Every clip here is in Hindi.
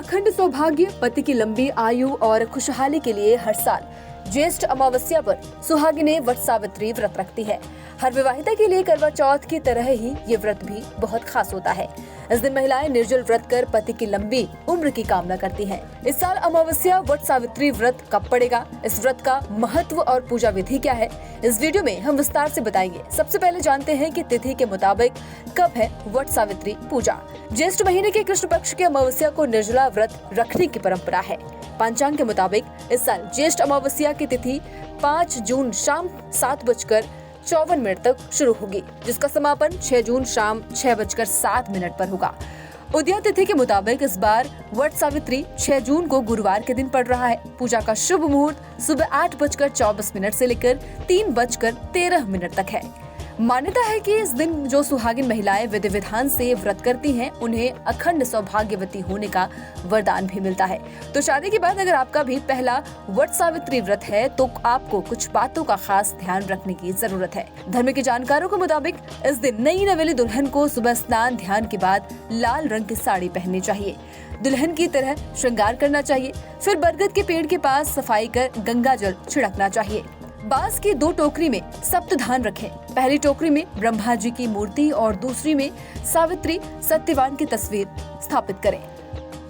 अखंड सौभाग्य, पति की लंबी आयु और खुशहाली के लिए हर साल ज्येष्ठ अमावस्या पर सुहागिनें वट सावित्री व्रत रखती है। हर विवाहिता के लिए करवा चौथ की तरह ही ये व्रत भी बहुत खास होता है। इस दिन महिलाएं निर्जल व्रत कर पति की लंबी उम्र की कामना करती हैं। इस साल अमावस्या वट सावित्री व्रत कब पड़ेगा, इस व्रत का महत्व और पूजा विधि क्या है, इस वीडियो में हम विस्तार से बताएंगे। सबसे पहले जानते हैं कि तिथि के मुताबिक कब है वट सावित्री पूजा। ज्येष्ठ महीने के कृष्ण पक्ष की अमावस्या को निर्जला व्रत रखने की परंपरा है। पंचांग के मुताबिक इस साल ज्येष्ठ अमावस्या की तिथि 5 जून शाम 7:54 तक शुरू होगी, जिसका समापन 6 जून शाम 6:07 पर होगा। उदया तिथि के मुताबिक इस बार वट सावित्री 6 जून को गुरुवार के दिन पड़ रहा है। पूजा का शुभ मुहूर्त सुबह 8:24 से लेकर 3:13 तक है। मान्यता है कि इस दिन जो सुहागिन महिलाएं विधि विधान से व्रत करती हैं, उन्हें अखंड सौभाग्यवती होने का वरदान भी मिलता है। तो शादी के बाद अगर आपका भी पहला वट सावित्री व्रत है तो आपको कुछ बातों का खास ध्यान रखने की जरूरत है। धर्म के जानकारों के मुताबिक इस दिन नई नवेली दुल्हन को सुबह स्नान ध्यान के बाद लाल रंग की साड़ी पहननी चाहिए, दुल्हन की तरह श्रृंगार करना चाहिए, फिर बरगद के पेड़ के पास सफाई कर गंगा जल छिड़कना चाहिए। बांस की 2 टोकरी में सप्तधान रखें। पहली टोकरी में ब्रह्मा जी की मूर्ति और दूसरी में सावित्री सत्यवान की तस्वीर स्थापित करें।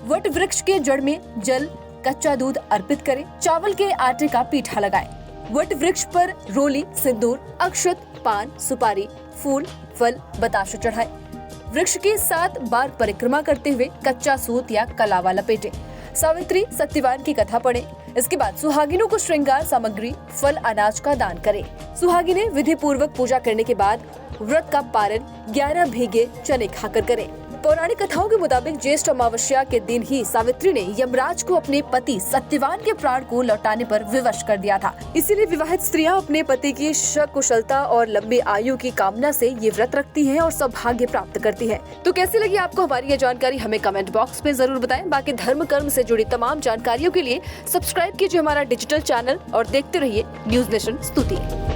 वट वृक्ष के जड़ में जल, कच्चा दूध अर्पित करें। चावल के आटे का पीठा लगाएं। वट वृक्ष पर रोली, सिंदूर, अक्षत, पान, सुपारी, फूल, फल, बताशे चढ़ाएं। वृक्ष की 7 बार परिक्रमा करते हुए कच्चा सूत या कलावा लपेटें। सावित्री सत्यवान की कथा पढ़ें। इसके बाद सुहागिनों को श्रृंगार सामग्री, फल, अनाज का दान करें। सुहागिनें विधि पूर्वक पूजा करने के बाद व्रत का पारण 11 भीगे चने खाकर करें। पौराणिक कथाओं के मुताबिक ज्येष्ठ अमावस्या के दिन ही सावित्री ने यमराज को अपने पति सत्यवान के प्राण को लौटाने पर विवश कर दिया था। इसीलिए विवाहित स्त्रियां अपने पति की कुशलता और लंबी आयु की कामना से ये व्रत रखती हैं और सौभाग्य प्राप्त करती हैं। तो कैसी लगी आपको हमारी ये जानकारी, हमें कमेंट बॉक्स में जरूर बताएं। बाकी धर्म कर्म से जुड़ी तमाम जानकारियों के लिए सब्सक्राइब कीजिए हमारा डिजिटल चैनल और देखते रहिए न्यूज़ नेशन स्तुति।